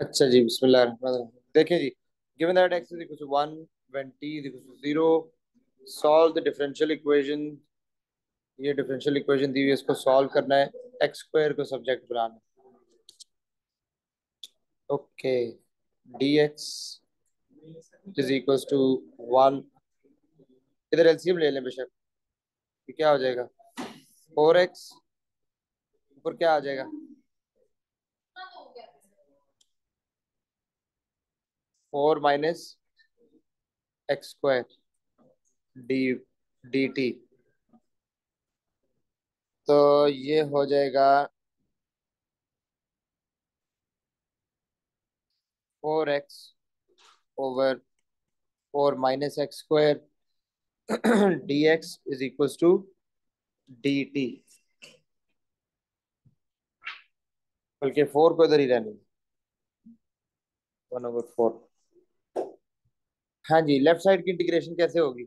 अच्छा जी, बिस्मिल्लाह रहमान रहीम। देखिए जी, given that x is equal to 1 when t is equal to 0, solve the differential equation. ये डिफरेंशियल इक्वेशन दी हुई है, इसको सॉल्व करना है, एक्स स्क्वायर को सब्जेक्ट बनाना है। Okay, D x is equal to 1। इधर एलसीएम ले लें बेशक। ये क्या हो जाएगा? 4x ऊपर क्या आ जाएगा? 4 minus x square d d t. तो ये हो जाएगा 4x over 4 minus x square d x is equal to d t. बल्कि 4 को इधर ही रहने 1/4। हाँ जी, लेफ्ट साइड की इंटीग्रेशन कैसे होगी?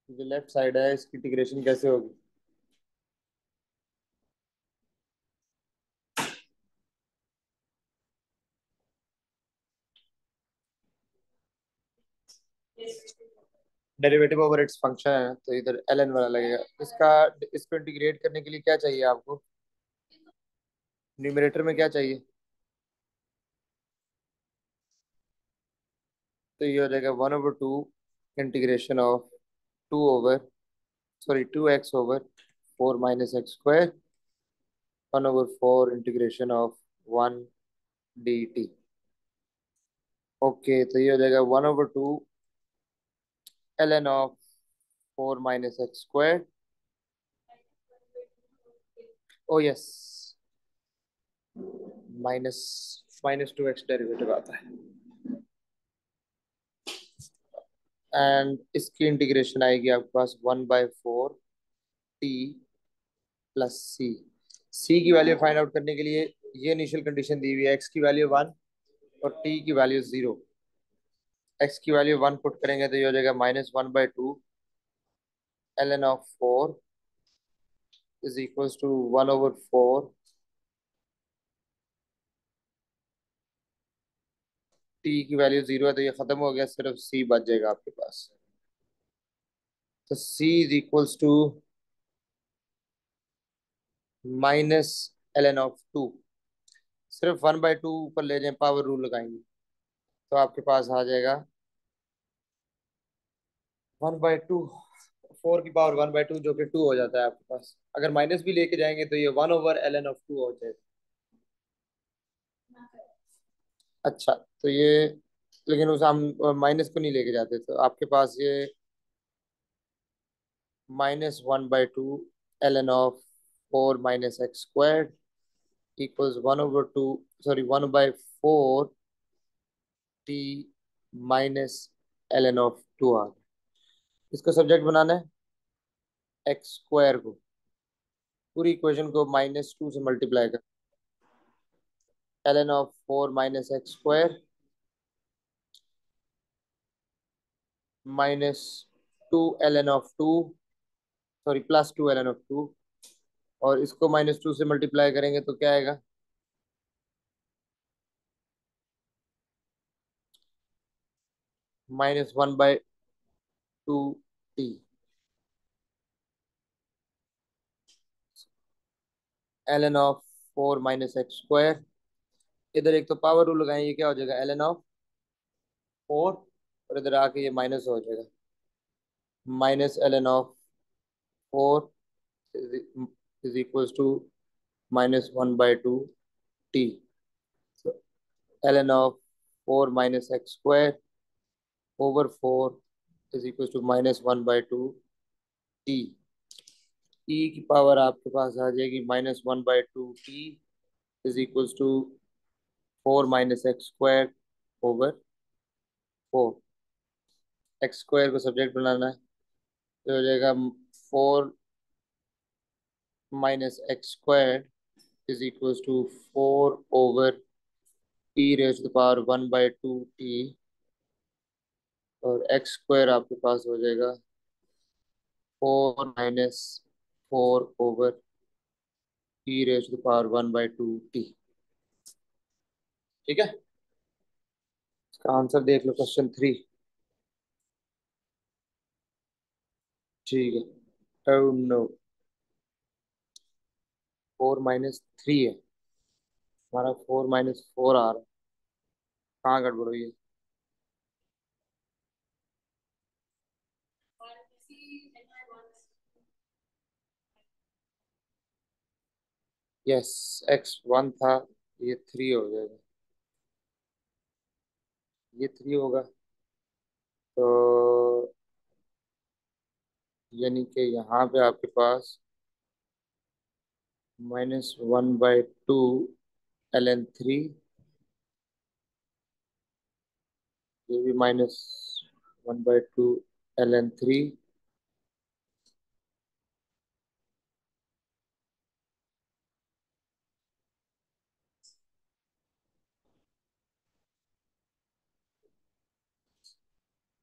जो लेफ्ट साइड है इसकी इंटीग्रेशन कैसे होगी? डेरिवेटिव ओवर इट्स फंक्शन है तो इधर एल एन वाला लगेगा। इसका इसको इंटीग्रेट करने के लिए क्या चाहिए आपको? न्यूमरेटर में क्या चाहिए? तो ये हो जाएगा 1/2 integration of 2 over sorry 2x over 4 minus x square 1/4 integration of 1 d t. Okay, तो ये हो जाएगा 1/2 l N of 4 minus x square. Oh yes, minus -2x derivative आता है। एंड इसकी इंटीग्रेशन आएगी आपके पास 1/4 टी प्लस सी। सी की वैल्यू फाइंड आउट करने के लिए ये इनिशियल कंडीशन दी हुई है, एक्स की वैल्यू 1 और टी की वैल्यू 0। एक्स की वैल्यू 1 पुट करेंगे तो ये हो जाएगा -1/2 l N of 4 is equal to 1/4 t की वैल्यू 0 है तो ये खत्म हो गया, सिर्फ सी बच जाएगा आपके पास। तो C is equals to -ln of 2। सिर्फ 1/2 ऊपर ले जाएं, पावर रूल लगाएंगे तो आपके पास आ जाएगा 1/2। 4 की पावर 1/2 जो कि 2 हो जाता है आपके पास। अगर माइनस भी लेके जाएंगे तो ये 1/ln of 2 हो जाएगा। अच्छा, तो ये लेकिन उस हम माइनस को नहीं लेके जाते तो आपके पास ये -1/2 ln of 4 minus x square equals 1/2 sorry 1/4 T -ln of 2 आ गया। इसको सब्जेक्ट बनाना है, एक्स स्क्वायर को, पूरी इक्वेशन को -2 से मल्टीप्लाई कर। ln of 4 minus x square -2 ln of 2 sorry +2 ln of 2। और इसको -2 से मल्टीप्लाई करेंगे तो क्या आएगा? -1/2 T ln of 4 minus x square. इधर एक तो पावर रूल लगाएं, ये क्या हो जाएगा? ln of 4 और इधर आके ये माइनस हो जाएगा, -ln of 4 is equals to -1/2 T. ln of 4 minus x square over 4 is equal to -1/2 T. E की पावर आपके पास आ जाएगी -1/2 T is equals to 4 minus x square over 4। X square को सब्जेक्ट बनाना है तो हो जाएगा 4 minus x square is equals to 4 over T raise to power 1/2 T. और एक्स स्क्वायर आपके पास हो जाएगा 4 minus 4 over e raise to power 1/2 t. ठीक है, इसका आंसर देख लो, क्वेश्चन 3। ठीक है। oh नो, 4 - 3 है। हमारा 4 - 4 आ रहा है। कहाँ गड़बड़ हुई है? यस, x 1 था, ये 3 हो जाएगा। ये 3 होगा, तो यानी कि यहाँ पे आपके पास -1/2 ln 3। ये भी -1/2 ln 3।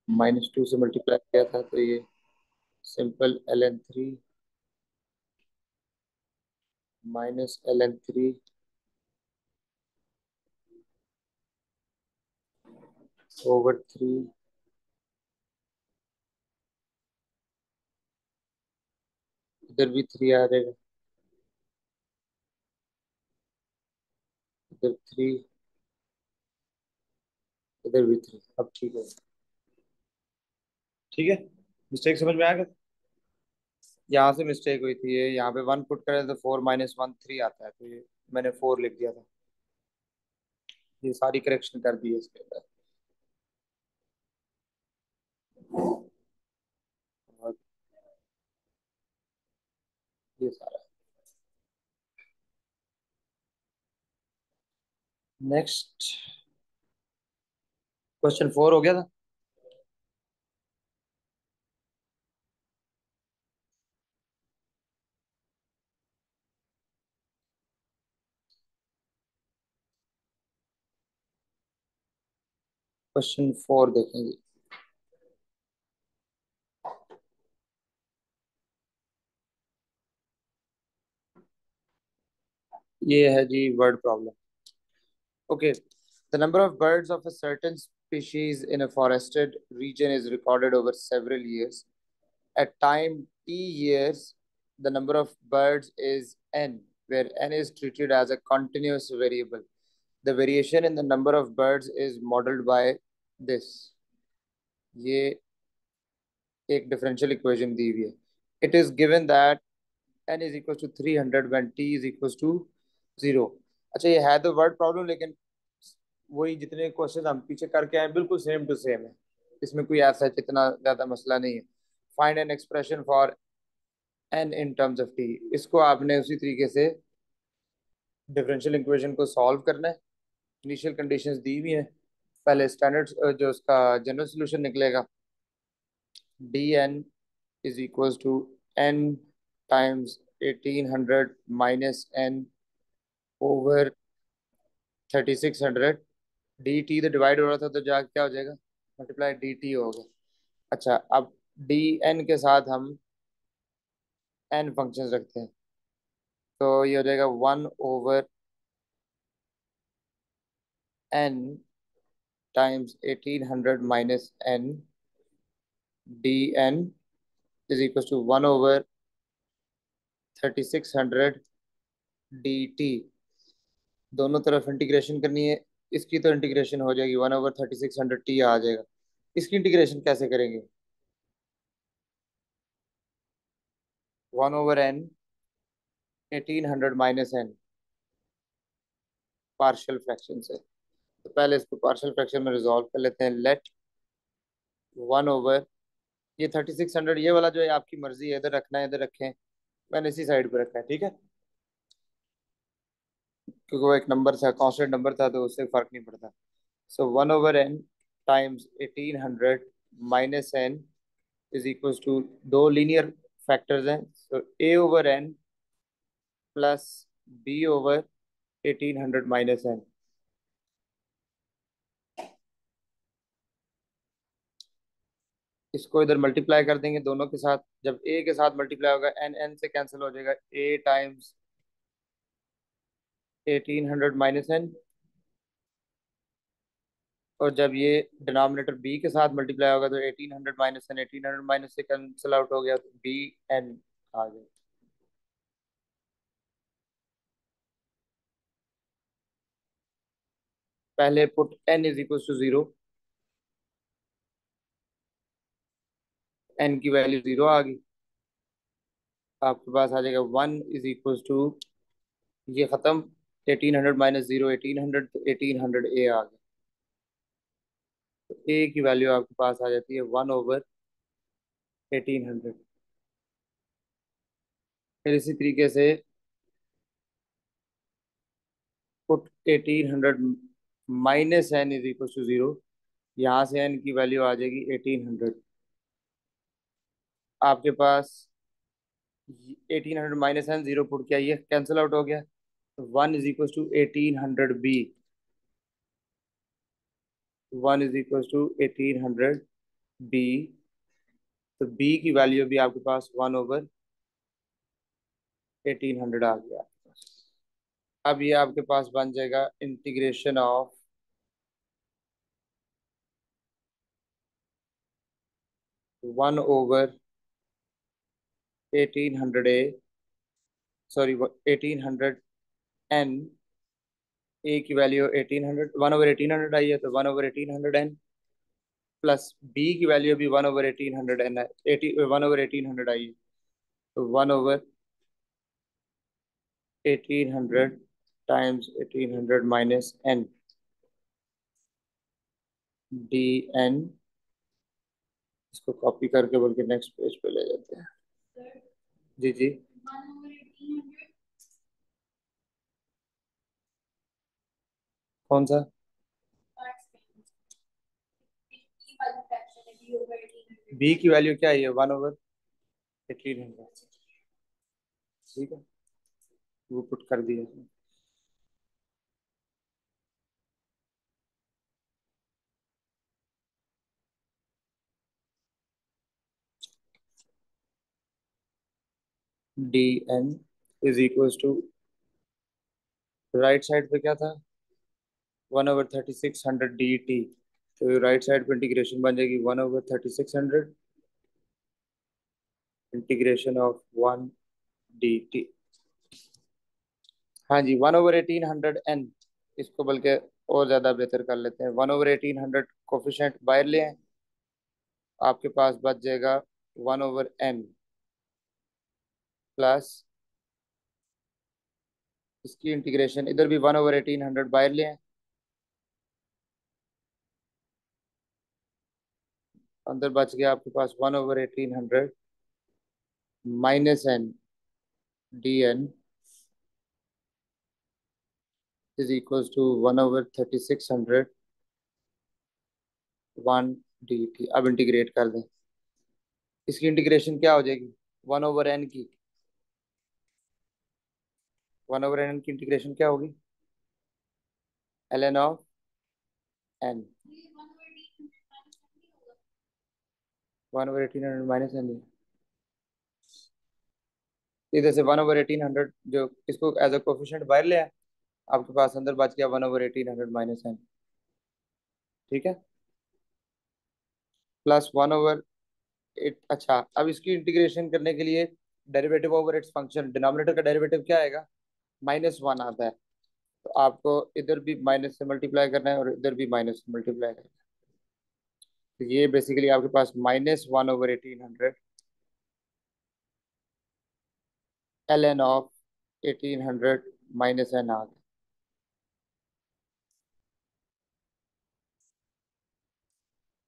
-2 से मल्टीप्लाई किया था, तो ये सिंपल ln 3 -ln 3 ओवर 3। इधर भी 3 आ जाएगा, इधर 3, इधर भी 3। अब ठीक है। ठीक है, मिस्टेक समझ में आ गया। यहाँ से मिस्टेक हुई थी, ये यहाँ पे 1 पुट करें तो 4 - 1 3 आता है, तो ये मैंने 4 लिख दिया था। ये सारी करेक्शन कर दी है इसके अंदर। और ये सारा। नेक्स्ट, क्वेश्चन 4 हो गया था। क्वेश्चन 4 देखेंगे। ये है जी word problem. Okay, the number of birds of a certain species in a forested region is recorded over several years. At time t years, the number of birds is n, where n is treated as a continuous variable. The variation in the number of birds is modeled by this. ये एक differential equation दी हुई है। It is given that n is equal to 300 when t is equal to 0। अच्छा, ये है तो word problem, लेकिन वही जितने क्वेश्चन हम पीछे करके आए बिल्कुल सेम टू सेम है। इसमें कोई ऐसा इतना ज्यादा मसला नहीं है। Find an expression for n in terms of t। इसको आपने उसी तरीके से डिफरेंशियल इक्वेशन को सॉल्व करना है। इनिशियल कंडीशंस दी हुई हैं। पहले स्टैंडर्ड जो उसका जनरल सोल्यूशन निकलेगा, d n is equal to n times 1800 minus n over 3600। D t तो डिवाइड हो रहा था, तो जा क्या हो जाएगा, मल्टीप्लाई डी टी होगा। अच्छा, अब डी एन के साथ हम एन फंक्शन रखते हैं, तो ये हो जाएगा 1/n times 1800 minus n। D n is equal to 1/3600 d t. दोनों तरफ इंटीग्रेशन करनी है। इसकी तो इंटीग्रेशन हो जाएगी, 1/3600 टी आ जाएगा। इसकी इंटीग्रेशन कैसे करेंगे? 1/n 1800 minus n, partial fraction से। तो पहले इसको पार्शियल फ्रैक्शन में रिजॉल्व कर लेते हैं। लेट 1/, ये 3600, ये वाला जो है आपकी मर्जी है, इधर रखना है इधर रखें, मैंने इसी साइड पे रखा है। ठीक है, क्योंकि वो एक नंबर था, कांस्टेंट नंबर था, तो उससे फर्क नहीं पड़ता। So 1/n times 1800 minus n is equal to, दो लीनियर फैक्टर्स हैं, तो a/n plus b/1800 minus n। इसको इधर मल्टीप्लाई कर देंगे दोनों के साथ। जब a के साथ मल्टीप्लाई होगा, n n से कैंसिल हो जाएगा, a टाइम्स 1800 माइनस एन, और जब ये डिनोमिनेटर बी के साथ मल्टीप्लाई होगा तो 1800 माइनस एन, 1800 माइनस से कैंसिल आउट हो गया तो बी एन आ गया। पहले put n is equal to zero, n की वैल्यू जीरो आ गई। आपके पास आ जाएगा वन इज इक्वल टू, ये खत्म, 1800 माइनस जीरो 1800, तो 1800 ए आ गया। तो ए की वैल्यू आपके पास आ जाती है 1/1800। फिर इसी तरीके से put 1800 minus n is equal to zero, यहाँ से एन की वैल्यू आ जाएगी 1800। आपके पास 1800 माइनस एन, जीरो पुट किया, ये कैंसिल आउट हो गया, तो one is equal to 1800 b, one is equal to 1800 b. तो बी की वैल्यू भी आपके पास 1/1800 आ गया आपके पास। अब ये आपके पास बन जाएगा integration of 1/1800 A, sorry 1800 N, A की वैल्यू 1800, 1/1800 आई है तो 1/1800 एन, प्लस बी की वैल्यू भी 1/1800 एन है, 1/1800 आई है, तो 1/1800 times 1800 minus N D N. इसको कॉपी करके बोल के नेक्स्ट पेज पे ले जाते हैं। जी जी। कौन सा? बी की वैल्यू क्या है? 1/1800। ठीक है, वो पुट कर दिया। D n is equal to, right side पे क्या था? 1/3600 डी टी, तो राइट साइड पे इंटीग्रेशन बन जाएगी 1/3600 इंटीग्रेशन ऑफ 1 dt। हाँ जी, 1/1800 एन, इसको बल्कि और ज्यादा बेहतर कर लेते हैं, 1/1800 कोफिशिएंट बाहर ले आए, आपके पास बच जाएगा 1/n प्लस, इसकी इंटीग्रेशन इधर भी 1/1800 बाहर ले आए, अंदर बच गया आपके पास 1/1800 minus N D n is equal to 1/3600 1 dt। अब इंटीग्रेट कर दें, इसकी इंटीग्रेशन क्या हो जाएगी? 1/n की, 1/n की इंटीग्रेशन क्या होगी? ln of n, 1/1800 minus n. इधर से 1/1800 जो इसको एज अ कोफिशिएंट बाहर ले आए, आपके पास अंदर बच गया 1/1800 माइनस एन। ठीक है, प्लस 1/8। अच्छा, अब इसकी इंटीग्रेशन करने के लिए derivative over its function, denominator का डेरिवेटिव क्या आएगा? -1 आता है, तो आपको इधर भी माइनस से मल्टीप्लाई करना है और इधर भी माइनस से मल्टीप्लाई करना है। तो ये बेसिकली आपके पास -1/1800 ln ऑफ 1800 माइनस एन आ गया,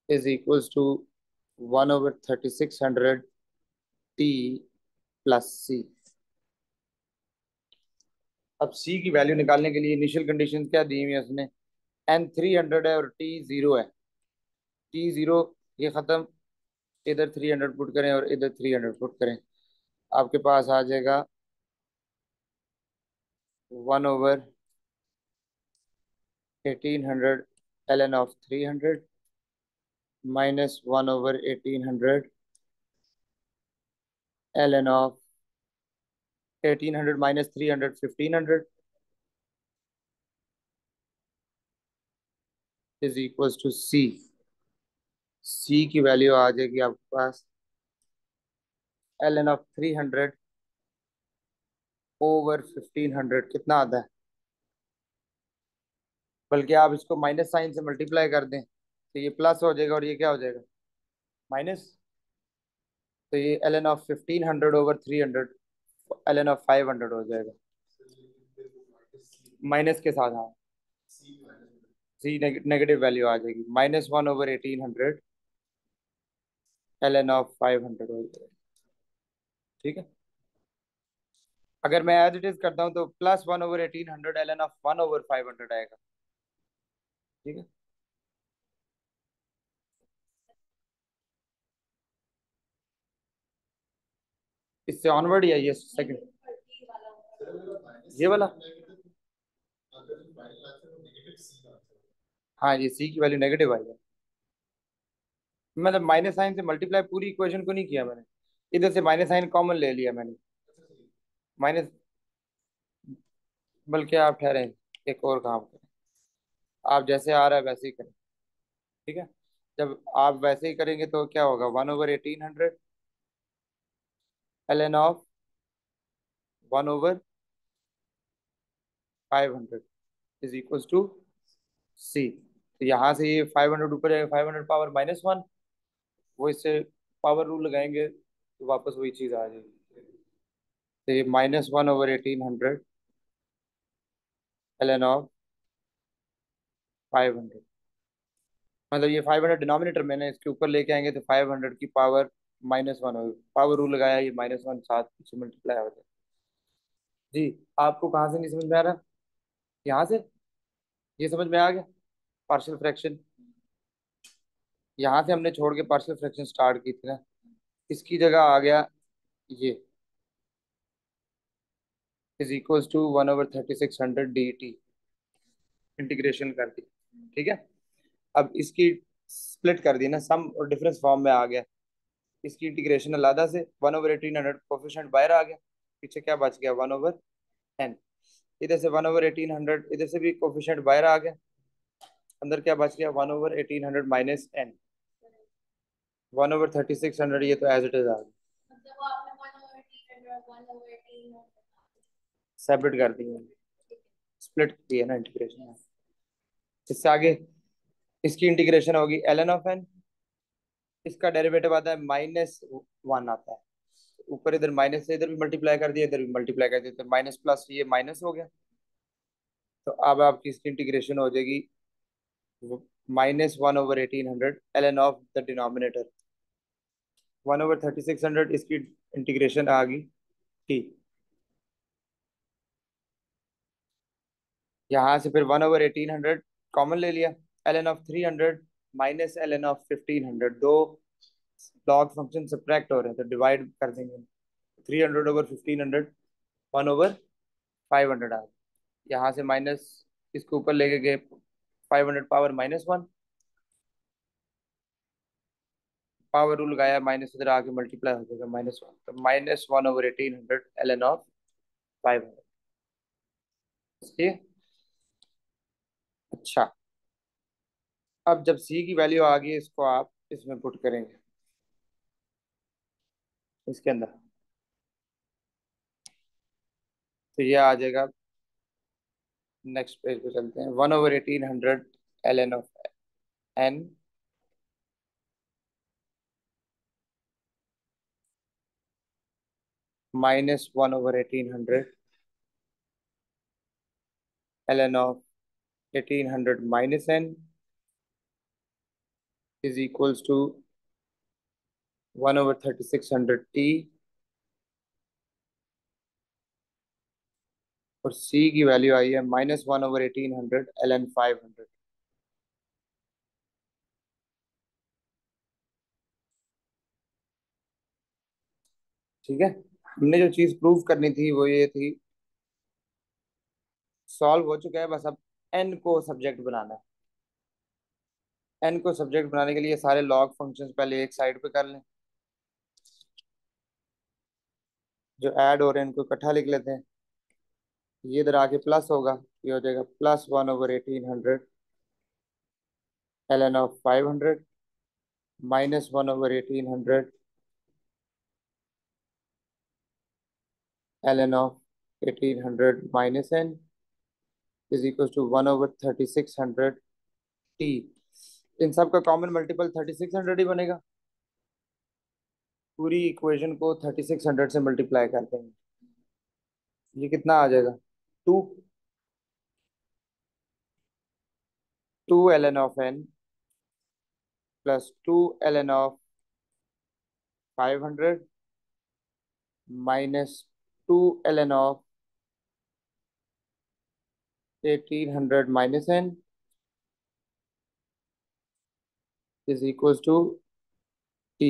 is equals to 1/3600 T plus C. अब सी की वैल्यू निकालने के लिए इनिशियल कंडीशन क्या दी हुई है उसने? एन 300 है और टी जीरो है, टी जीरो, ये खत्म, इधर 300 पुट करें और इधर 300 पुट करें, आपके पास आ जाएगा 1/1800 ln of 300 minus 1/1800 ln of 1800 minus 300 1500 is equals to C. C की वैल्यू आ जाएगी आपके पास एल एन ऑफ 300 ओवर 1500 कितना आता है। बल्कि आप इसको माइनस साइन से मल्टीप्लाई कर दें तो ये प्लस हो जाएगा और ये क्या हो जाएगा माइनस। तो ये l N of 1500 over 300 l N of 500 हो जाएगा माइनस के साथ। हाँ सी नेगेटिव वैल्यू आ जाएगी -1/1800 एल एन ऑफ 500 हो जाएगा। ठीक है। अगर मैं एज इट इज करता हूँ तो +1/1800 एल एन ऑफ 1/500 आएगा। ठीक है। इससे ऑनवर्ड या ये सेकंड ये वाला। हाँ ये सी की वैल्यू नेगेटिव आई है। मतलब माइनस साइन से मल्टीप्लाई पूरी इक्वेशन को नहीं किया मैंने, इधर से माइनस साइन कॉमन ले लिया मैंने। माइनस। बल्कि आप ठहरे एक और काम करें, आप जैसे आ रहा है वैसे ही करें। ठीक है। जब आप वैसे ही करेंगे तो क्या होगा 1/1800 L N of 1/500 is equal to C. तो यहाँ से ये 500 ऊपर जाएगा, 500 पावर -1, वो इससे पावर रूल लगाएंगे तो वापस वही चीज़ आ जाएगी। तो ये -1/1800 एल एन ऑफ 500। मतलब ये 500 डिनोमिनेटर मैंने इसके ऊपर लेके आएंगे तो 500 की पावर -1 होगी, पावर रूल लगाया ये -1 साथ पीछे मल्टीप्लाई हो जाए। जी। आपको कहाँ से नहीं समझ में आ रहा। यहाँ से ये समझ में आ गया। पार्शियल फ्रैक्शन यहाँ से हमने छोड़ के पार्शियल फ्रैक्शन स्टार्ट की थी ना, इसकी जगह आ गया ये is equals to 1/3600 d t. Integration कर दी। ठीक है। अब इसकी स्प्लिट कर दी ना, सम और डिफरेंस फॉर्म में आ गया। इसकी इंटीग्रेशन अलहदा से 1/1800 कोफिशिएंट बाहर आ गया, पीछे क्या बच गया 1/n। इधर से 1/1800 इधर से भी कोफिशिएंट बाहर आ गया, अंदर क्या बच गया 1/1800 -n। 1/3600 ये तो एज इट इज आ गया, सेपरेट कर दी स्प्लिट की है ना इंटीग्रेशन। इससे आगे इसकी इंटीग्रेशन होगी ln ऑफ n। इसका डेरिवेटिव आता है -1 आता है। ऊपर इधर माइनस से इधर भी मल्टीप्लाई कर दिया, इधर भी मल्टीप्लाई कर दिया, तो माइनस प्लस ये माइनस हो गया। तो अब आपकी इसकी इंटीग्रेशन हो जाएगी -1/1800 ln ऑफ द डिनोमिनेटर 1/3600। इसकी इंटीग्रेशन आ गई t। यहाँ से फिर 1/1800 कॉमन ले लिया, ln ऑफ 300 -ln ऑफ 1500। दो लॉग फंक्शन सब्ट्रैक्ट हो रहे हैं तो डिवाइड कर देंगे। 300/1500 1/500 आ गया। यहाँ से माइनस इसके ऊपर लेके गए 500 पावर -1, पावर रूल लगाया माइनस इधर आके मल्टीप्लाई हो जाएगा -1, तो -1/1800 ln ऑफ 500। ठीक है। अच्छा। अब जब सी की वैल्यू आ गई इसको आप इसमें पुट करेंगे इसके अंदर, तो ये आ जाएगा। नेक्स्ट पेज पे चलते हैं। 1/1800 ln of n -1/1800 ln of 1800 -n is equals to 1/3600 t। और सी की वैल्यू आई है -1/1800 ln 500। ठीक है। हमने जो चीज प्रूव करनी थी वो ये थी, सॉल्व हो चुका है, बस अब एन को सब्जेक्ट बनाना है। एन को सब्जेक्ट बनाने के लिए सारे लॉग फंक्शंस पहले एक साइड पे कर लें, जो ऐड हो रहे हैं इनको इकट्ठा लिख लेते हैं। ये इधर आके प्लस होगा, ये हो जाएगा +1/1800 ln of 500 minus 1 over 1800 ln of 1800 minus n is equals to 1 over 3600 t। इन सब का कॉमन मल्टीपल 3600 ही बनेगा। पूरी इक्वेशन को 3600 से मल्टीप्लाई करते हैं, ये कितना आ जाएगा? 2। 2 ln of n plus 2 ln of 500 minus 2 ln of 1800 minus n is equal to t।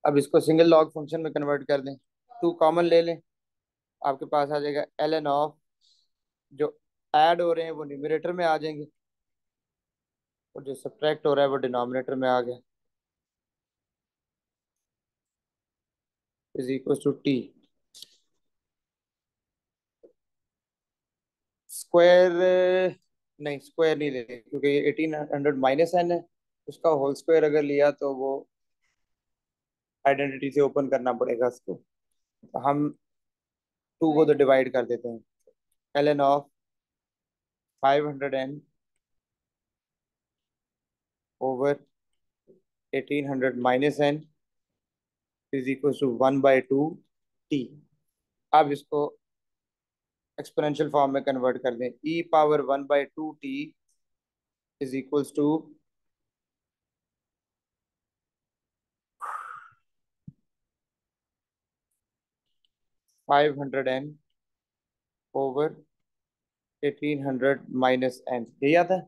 अब इसको सिंगल लॉग फंक्शन में कन्वर्ट कर दें, 2 कॉमन ले लें, आपके पास आ जाएगा ln ऑफ, जो ऐड हो रहे हैं वो न्यूमरेटर में आ जाएंगे और जो सब्ट्रैक्ट हो रहा है वो डिनोमिनेटर में आ गया, is equal to t. Square नहीं, स्क्वायर नहीं लेंगे क्योंकि ये 1800 माइनस एन है, उसका होल स्क्वायर अगर लिया तो वो आइडेंटिटी से ओपन करना पड़ेगा उसको। तो हम 2 को तो डिवाइड कर देते हैं, ln of 500n over 1800 minus n is equal to 1/2 t। अब इसको एक्सपोनेंशियल फॉर्म में कन्वर्ट कर दें, e power 1/2 t is equals to 500n over 1800 minus n। यही आता है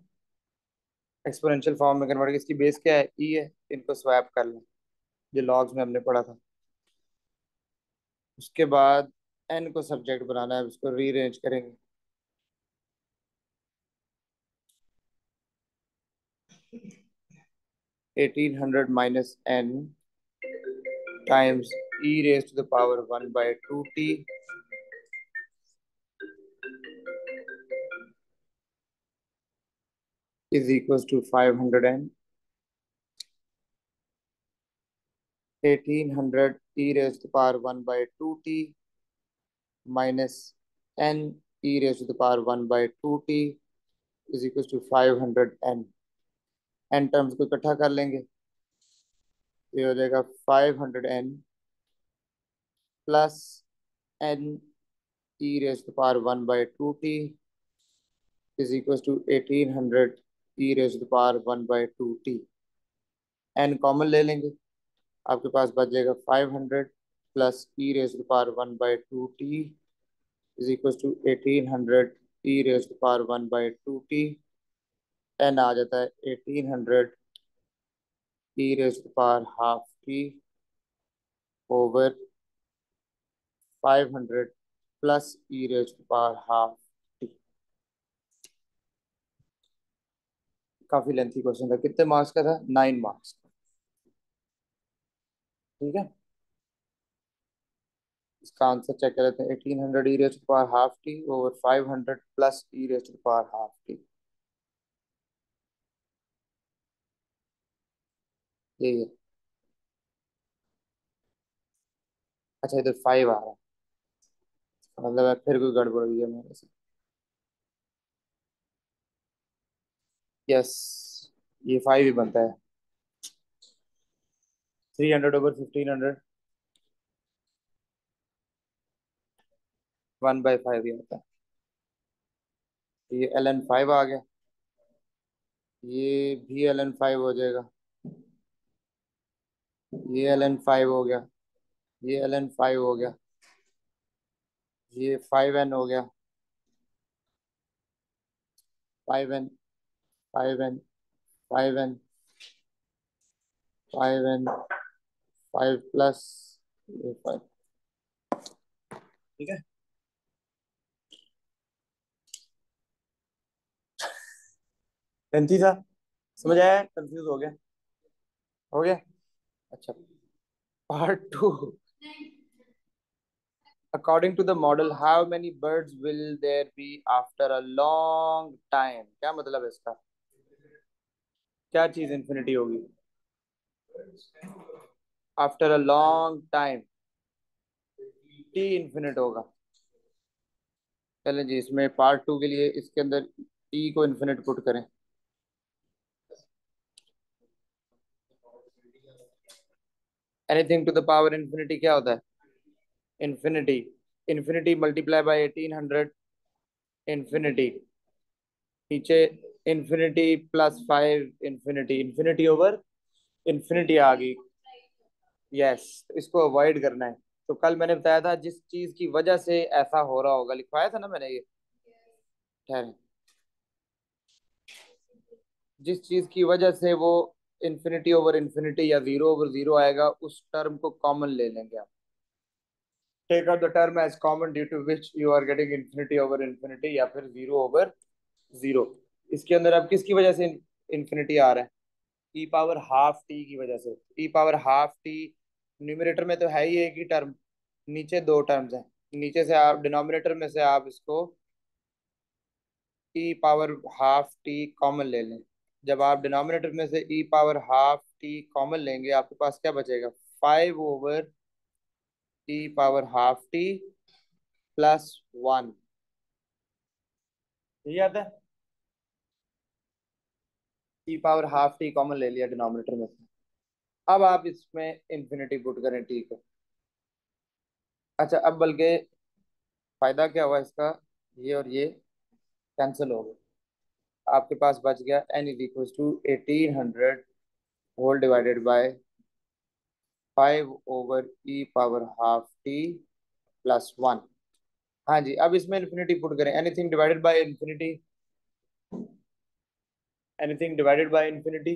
एक्सपोनेंशियल फॉर्म में कन्वर्ट। इसकी बेस क्या है? e है, इनको स्वैप कर लें जो लॉग्स में हमने पढ़ा था। उसके बाद n को सब्जेक्ट बनाना है, उसको रीअरेंज करेंगे। 1800 minus n times e raise to the power 1/2t is equals to 500n 1800 e raised to the power 1/2t minus n e raised to the power 1/2t is equals to 500n। n terms को इकट्ठा कर लेंगे, ये हो जाएगा 500n plus n e raised to the power 1/2t is equals to 1800 e raised to the power 1/2t। n common ले लेंगे, आपके पास बच जाएगा 500 plus e raised to the power 1/2t is equals to 1800 e raised to the power 1/2t। n आ जाता है 1800 e raised to the power half t over 500 plus e raised to the power half t। काफी lengthy question था। कितने marks का था? 9 marks. ठीक है, इसका आंसर चेक कर लेते हैं। 1800 e raised to the power half t over 500 plus e raised to the power half t, यही है। अच्छा, इधर 5 आ रहा है, मतलब है फिर कोई गड़बड़ हुई है मेरे से। यस, ये 5 ही बनता है। 300 ओवर 1500 1/5 ही होता है। ये ln 5 आ गया, ये भी ln 5 हो जाएगा, ये ln 5 हो गया, ये ln 5 हो गया, ये 5n हो गया, 5n 5n 5n 5n 5 plus ये 5। ठीक है, लेंथी था, समझ आया? कंफ्यूज हो गया? हो गया। अच्छा, part 2। According to the model how many birds will there be after a long time. क्या मतलब है इसका? क्या चीज इन्फिनिटी होगी? After a long time t infinite होगा। चलें जी, इसमें पार्ट टू के लिए इसके अंदर टी को इन्फिनिट पुट करें। Anything to the power infinity क्या होता है? Infinity. Infinity multiply by 1800, infinity. नीचे infinity plus 5, infinity. Infinity over infinity आ गई। यस, इसको अवॉइड करना है। तो कल मैंने बताया था जिस चीज की वजह से ऐसा हो रहा होगा, लिखवाया था ना मैंने ये। ठहरे, जिस चीज की वजह से वो इन्फिनिटी ओवर इन्फिनिटी या जीरो ओवर जीरो आएगा, उस टर्म को कॉमन ले लेंगे आप। Take out the term as common due to which you are getting infinity over infinity या फिर जीरो ओवर जीरो। इसके अंदर अब किसकी वजह से इन्फिनिटी आ रहा है? ई पावर हाफ टी की वजह से। ई पावर हाफ टी न्यूमरेटर में तो है ही एक ही टर्म, नीचे दो टर्म्स हैं। नीचे से आप डिनोमिनेटर में से आप इसको ई पावर हाफ टी कॉमन ले लें। जब आप डिनोमिनेटर में से ई पावर हाफ टी कॉमन लेंगे, आपके पास क्या बचेगा? 5 over e power half t plus 1। यही आता है। ई पावर हाफ टी कॉमन ले लिया डिनोमिनेटर में से। अब आप इसमें इंफिनिटी पुट करें, ठीक है। अच्छा, अब बल्कि फायदा क्या हुआ इसका, ये और ये कैंसिल हो गए। आपके पास बच गया n is equal to 1800 whole divided by 5 over e power half t plus 1। हाँ जी, अब इसमें इन्फिनिटी पुट करें। Anything divided by infinity, anything divided by infinity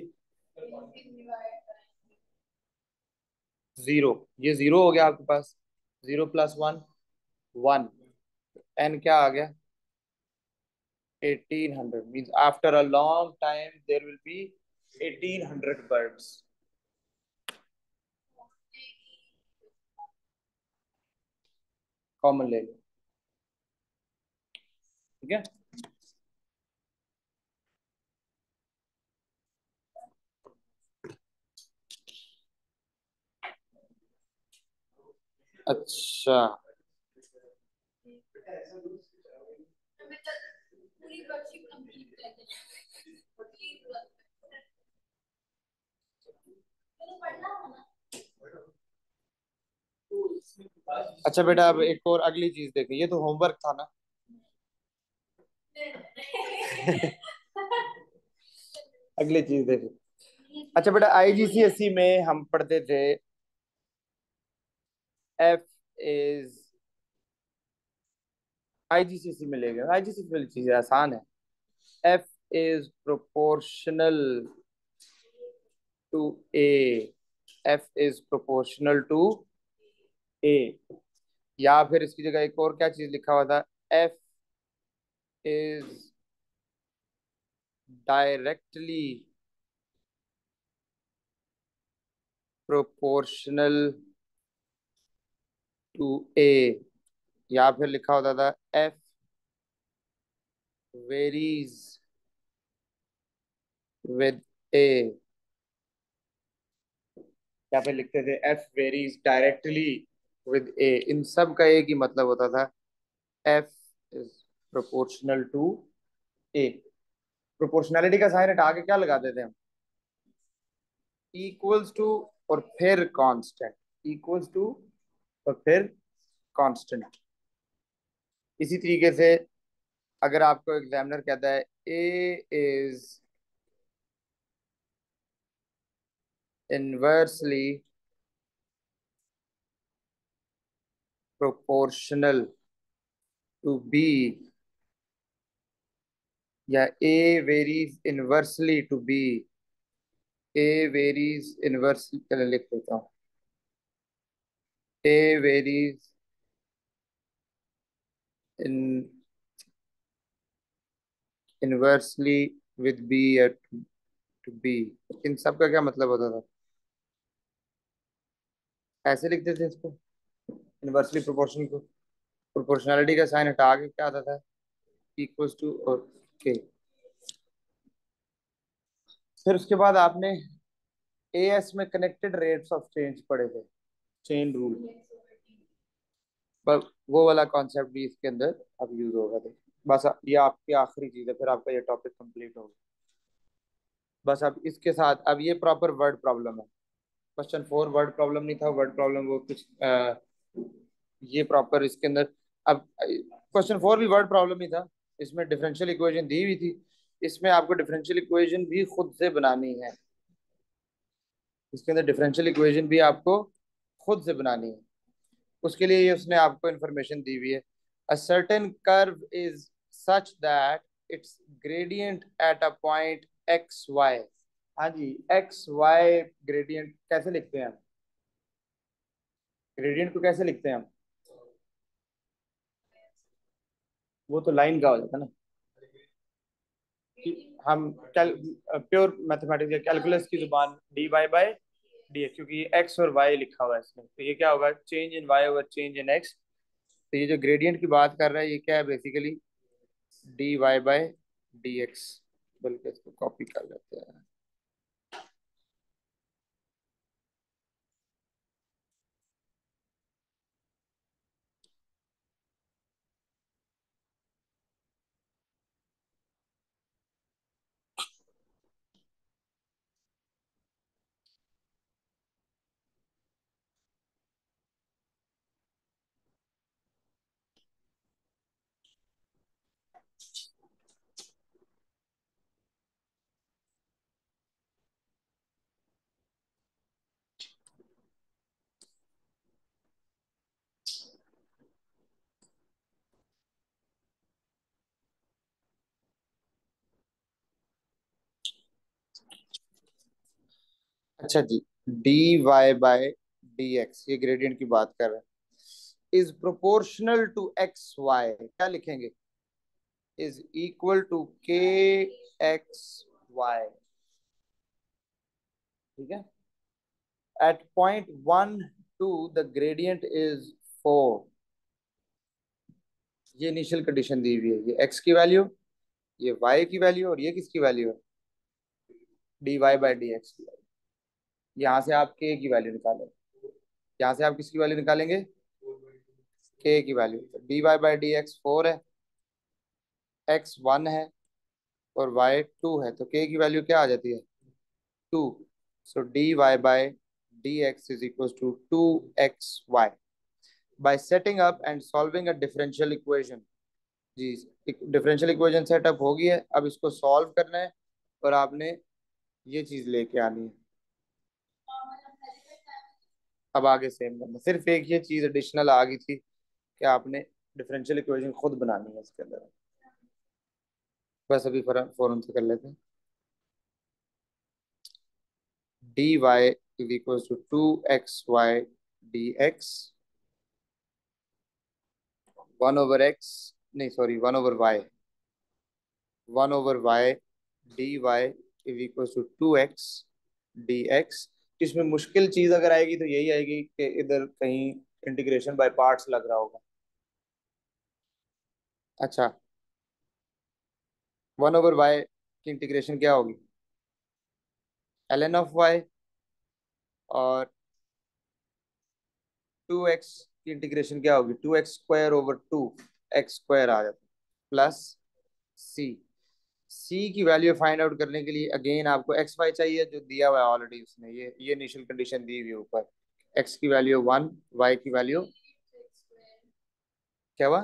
zero. ये जीरो हो गया आपके पास। Zero plus one, 1। एन क्या आ गया? 1800 means after a long time there will be 1800 birds. Common ले लो, ठीक है। अच्छा, अच्छा बेटा, अब एक और अगली चीज देखिए। ये तो होमवर्क था ना। अगली चीज देखिए। अच्छा बेटा, आईजीसीएसई में हम पढ़ते थे एफ इज, आईजीसीएसई में ले गए। आईजीसीएसई वाली चीज आसान है। F is proportional to a. F is proportional to a. या फिर इसकी जगह एक और क्या चीज लिखा हुआ था? F is directly proportional to a. या फिर लिखा होता था एफ वेरीज विद ए। या फिर लिखते थे f varies directly with a. इन सब का एक ही मतलब होता था, f is proportional to a. Proportionality का साइन हटा के क्या लगाते थे हम? इक्वल्स टू और फिर कांस्टेंट। इक्वल्स टू और फिर कांस्टेंट। इसी तरीके से अगर आपको एग्जामिनर कहता है a is inversely proportional to b, या a varies inversely to b. A varies inversely, चलो लिख देता हूँ। A varies in inversely with b या टू बी। इन सब का क्या मतलब होता था? ऐसे लिखते थे इसको, इनवर्सली प्रोपोर्शनल को। प्रोपोर्शनैलिटी का साइन हटा के क्या आता था? इक्वल्स टू और के। फिर उसके बाद आपने एएस में कनेक्टेड रेट्स ऑफ चेंज पढ़े थे, चेन रूल, पर वो वाला कॉन्सेप्ट भी इसके अंदर अब यूज होगा। देखिए बस ये आपकी आखिरी चीज है, फिर आपका ये टॉपिक कंप्लीट होगा। बस अब इसके साथ अब ये प्रॉपर वर्ड प्रॉब्लम है। क्वेश्चन 4 वर्ड प्रॉब्लम नहीं था, वर्ड प्रॉब्लम वो कुछ ये प्रॉपर इसके अंदर। अब क्वेश्चन 4 भी वर्ड प्रॉब्लम ही था, इसमें डिफरेंशियल इक्वेशन दी हुई थी, इसमें आपको डिफरेंशियल इक्वेशन भी खुद से बनानी है। इसके अंदर डिफरेंशियल इक्वेशन भी आपको खुद से बनानी है। उसके लिए ये उसने आपको इंफॉर्मेशन दी हुई है। A certain curve is such that its gradient at a point x y. हाँ जी, एक्स वाई ग्रेडियंट कैसे लिखते हैं हम? ग्रेडियंट को कैसे लिखते हैं हम? वो तो लाइन का हो जाता है ना, कि हम प्योर मैथमेटिक्स या कैलकुलस की जुबान d y by d x, क्योंकि ये एक्स और वाई लिखा हुआ है इसमें, तो ये क्या होगा, change in y over change in x. तो ये जो ग्रेडियंट की बात कर रहा है ये क्या है basically, d y by d x. बल्कि इसको कॉपी कर लेते हैं। अच्छा जी, d y by d x ये ग्रेडियंट की बात कर रहे हैं, is proportional to x y, क्या लिखेंगे, is equal to k x y. ठीक है, at point 1 2 the gradient is 4। ये इनिशियल कंडीशन दी हुई है, ये एक्स की वैल्यू, ये वाई की वैल्यू, और ये किसकी वैल्यू है, d y by d x की वैल्यू। यहाँ से आप के की वैल्यू निकालें, यहाँ से आप किसकी वैल्यू निकालेंगे, के की value. D y by d x 4 है, एक्स 1 है, और वाई 2 है, तो के की वैल्यू क्या आ जाती है, 2। So d y by d x is equal to 2 x y. By setting up and solving a differential equation. जी, डिफरेंशियल इक्वेशन सेटअप हो गई है, अब इसको सॉल्व करना है, और आपने ये चीज लेके आनी है। अब आगे सेम करना, सिर्फ एक ये चीज एडिशनल आ गई थी कि आपने डिफरेंशियल इक्वेशन खुद बनानी है इसके अंदर। बस अभी फौरन से कर लेते हैं। D y is equal to 2 x y d x, 1/x, नहीं sorry 1/y, 1/y d y is equal to 2 x d x. इसमें मुश्किल चीज अगर आएगी तो यही आएगी कि इधर कहीं इंटीग्रेशन बाय पार्ट्स लग रहा होगा। अच्छा, 1/y की इंटीग्रेशन क्या होगी, ln ऑफ y, और 2x की इंटीग्रेशन क्या होगी, 2x² / 2 x² आ जाता है, प्लस c। सी की वैल्यू फाइंड आउट करने के लिए अगेन आपको एक्स वाई चाहिए, जो दिया हुआ है ऑलरेडी उसने, ये इनिशियल कंडीशन दी हुई है ऊपर। एक्स की वैल्यू 1, वाई की वैल्यू क्या हुआ,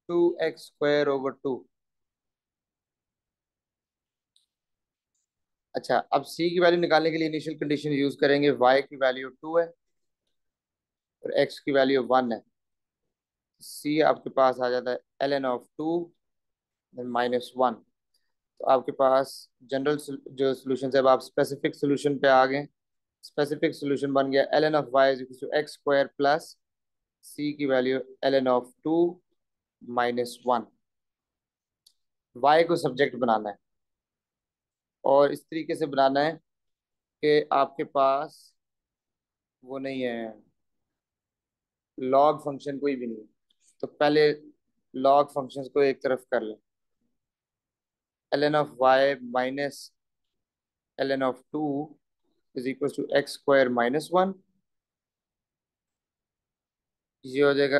2x² / 2। अच्छा, अब सी की वैल्यू निकालने के लिए इनिशियल कंडीशन यूज करेंगे, वाई की वैल्यू 2 है और एक्स की वैल्यू 1 है। सी आपके पास आ जाता है ln of 2 -1। तो आपके पास जनरल जो सोल्यूशन है, अब आप स्पेसिफिक सोल्यूशन पे आ गए। स्पेसिफिक सोल्यूशन बन गया ln of y = x² + c की वैल्यू ln of 2 - 1। y को सब्जेक्ट बनाना है, और इस तरीके से बनाना है कि आपके पास वो नहीं है, लॉग फंक्शन कोई भी नहीं है। तो पहले लॉग फंक्शंस को एक तरफ कर लें। ln of y minus ln of two is equal to x square minus one. ये हो जाएगा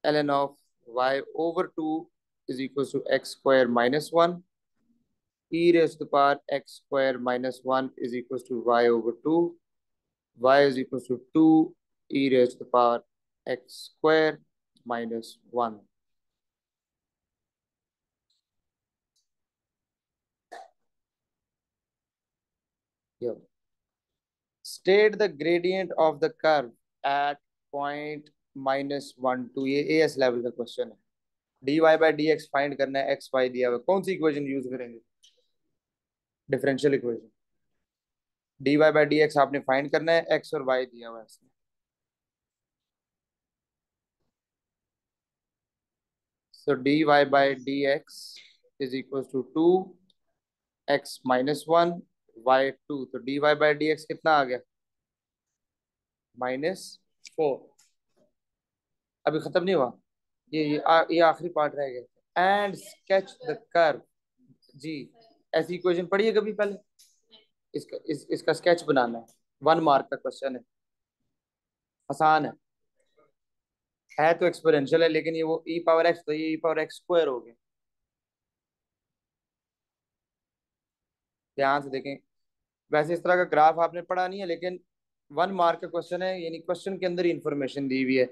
ln of y over two is equal to x square minus one. e raised to the power x square minus 1 is equals to y over 2. Y is equals to 2 e raised to the power x square minus 1. Here. State the gradient of the curve at point minus 1 2। ये AS level का question है। dy by d x find करना है, x Y दिया हुआ है। कौन सी equation use करेंगे? Differential equation. dy by d x आपने फाइंड करना है, एक्स और वाई दिया हुआ है इसमें। So dy by dx is equals to 2x minus 1 y 2। तो dy by dx कितना आ गया? -4। अभी खत्म नहीं हुआ, ये आखिरी पार्ट रह गया। And sketch the curve. जी, ऐसी इक्वेशन पढ़ी है कभी पहले? इसका स्केच बनाना है। 1 मार्क का क्वेश्चन है, आसान है तो एक्सपोनेंशियल है, लेकिन ये वो ई पावर एक्स, तो ये ई पावर एक्स स्क्वायर हो गया। ध्यान से देखें। वैसे इस तरह का ग्राफ आपने पढ़ा नहीं है, लेकिन 1 मार्क का क्वेश्चन है, यानी क्वेश्चन के अंदर ही इंफॉर्मेशन दी हुई है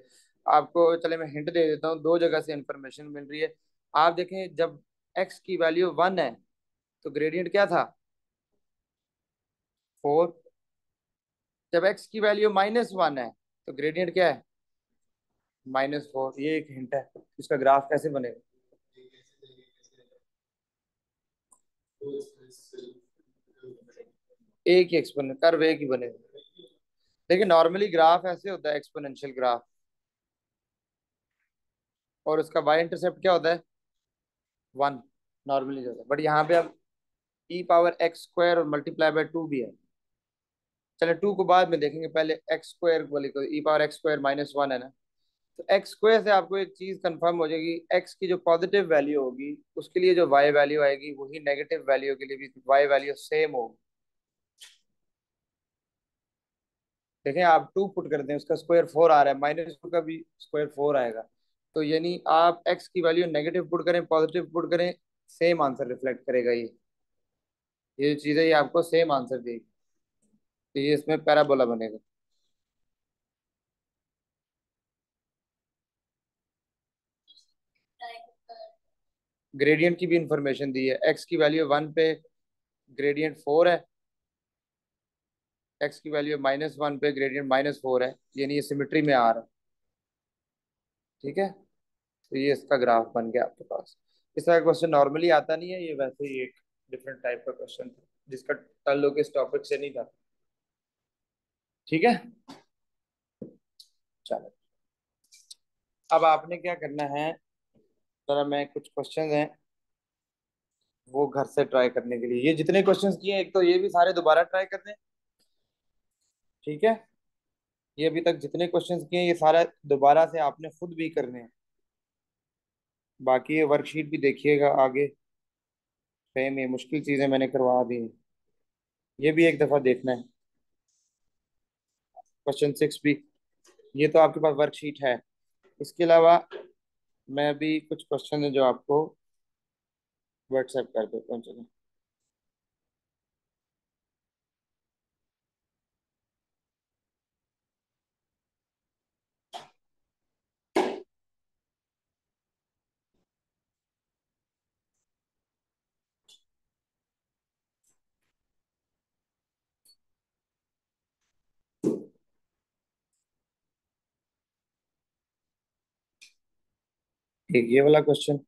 आपको। चले मैं हिंट दे देता हूँ, दो जगह से इंफॉर्मेशन मिल रही है। आप देखें, जब एक्स की वैल्यू 1 है तो ग्रेडियंट क्या था? 4। जब एक्स की वैल्यू -1 है तो ग्रेडियंट क्या है? -4। ये एक हिंट है। इसका ग्राफ कैसे बनेगा? एक ही एक्सपोनेंट कर्व एक ही बनेगा। देखिए नॉर्मली ग्राफ ऐसे होता है, एक्सपोनेंशियल ग्राफ, और उसका वाई इंटरसेप्ट क्या होता है? 1 नॉर्मली होता है। बट यहाँ पे अब ई पावर एक्स स्क्वायर और मल्टीप्लाई बाय 2 भी है। चले 2 को बाद में देखेंगे, पहले एक्स स्क्वायर बोले तो ई पावर एक्स स्क्वायर -1 है ना। तो एक्स स्क्वायर से आपको एक चीज कंफर्म हो जाएगी, एक्स की जो पॉजिटिव वैल्यू होगी उसके लिए जो वाई वैल्यू आएगी, वही नेगेटिव वैल्यू के लिए भी वाई वैल्यू सेम होगी। देखें, आप 2 पुट करते हैं, उसका स्क्वायर 4 आ रहा है, -2 का भी स्क्वायर 4 आएगा। तो यानी आप एक्स की वैल्यू नेगेटिव पुट करें, पॉजिटिव पुट करें, सेम आंसर रिफ्लेक्ट करेगा। ये जो चीज़ है, ये आपको सेम आंसर देगी। तो ये इसमें पैराबोला बनेगा। ग्रेडियंट की भी इंफॉर्मेशन दी है। एक्स की वैल्यू 1 पे ग्रेडियंट 4 है, एक्स की वैल्यू -1 पे ग्रेडियंट -4 है, यानी ये सिमिट्री में आ रहा है। ठीक है, तो ये इसका ग्राफ बन गया आपके पास। इस तरह का क्वेश्चन नॉर्मली आता नहीं है, ये वैसे ही एक डिफरेंट टाइप का क्वेश्चन था जिसका ताल्लुक इस टॉपिक से नहीं था। ठीक है, चलो अब आपने क्या करना है, जरा मैं कुछ क्वेश्चन हैं वो घर से ट्राई करने के लिए, ये जितने क्वेश्चंस किए हैं, एक तो ये भी सारे दोबारा ट्राई करने हैं। ठीक है, ये अभी तक जितने क्वेश्चंस किए हैं ये सारा दोबारा से आपने खुद भी करने हैं। बाकी ये वर्कशीट भी देखिएगा आगे, सेम ये मुश्किल चीजें मैंने करवा दी हैं, ये भी एक दफा देखना है। क्वेश्चन 6 भी, ये तो आपके पास वर्कशीट है। इसके अलावा मैं भी कुछ क्वेश्चन है जो आपको व्हाट्सएप कर देता हूँ। चलो, एक ये वाला क्वेश्चन।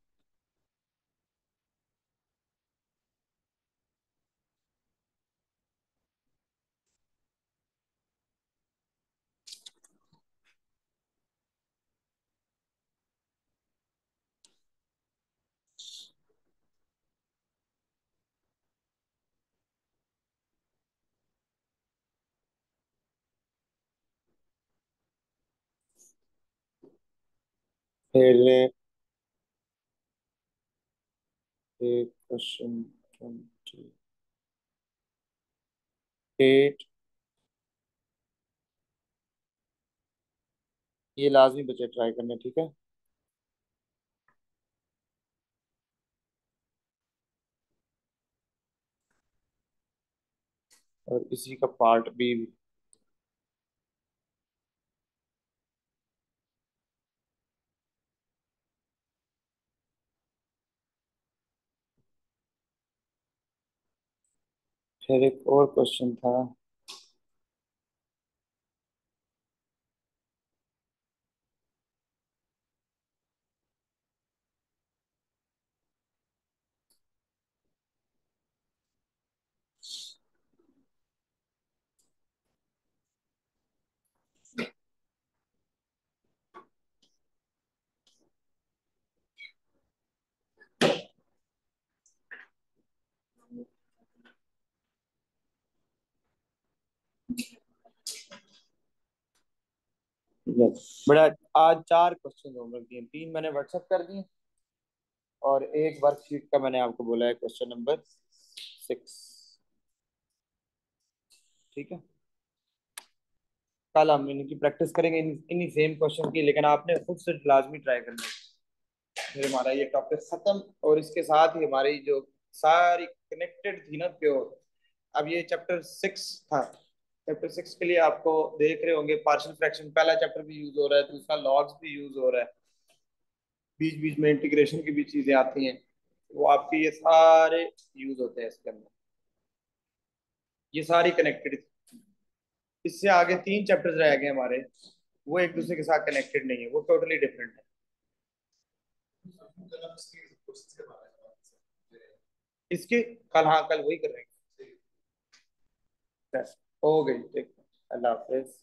फिर एक क्वेश्चन 28, ये लाजमी बचे ट्राई करना, ठीक है। और इसी का पार्ट बी। फिर एक और क्वेश्चन था। बड़ा, आज 4 क्वेश्चन होमवर्क दिए, 3 मैंने व्हाट्सएप कर दिए और एक वर्कशीट का मैंने आपको बोला है क्वेश्चन नंबर 6। ठीक है। कल हम इनकी प्रैक्टिस करेंगे, इन्हीं सेम क्वेश्चन की, लेकिन आपने खुद से लाजमी ट्राई करना है। फिर हमारा ये टॉपिक खत्म। और इसके साथ ही हमारी जो सारी कनेक्टेड थी ना प्योर, अब ये चैप्टर 6 था। चैप्टर 6 के लिए आपको देख रहे होंगे पार्शियल फ्रैक्शन पहला चैप्टर भी यूज हो रहा है, दूसरा लॉग्स भी यूज हो रहा है, बीच बीच में इंटीग्रेशन की भी चीजें आती हैं। वो आपके ये सारे यूज होते हैं इसके अंदर। ये सारी कनेक्टेड। इससे आगे 3 चैप्टर्स रह गए हमारे, वो एक दूसरे के साथ कनेक्टेड नहीं है, वो टोटली डिफरेंट है। इसके कल, हाँ कल वही कर रहे हैं। हो गई, ठीक है। अल्लाह हाफिज।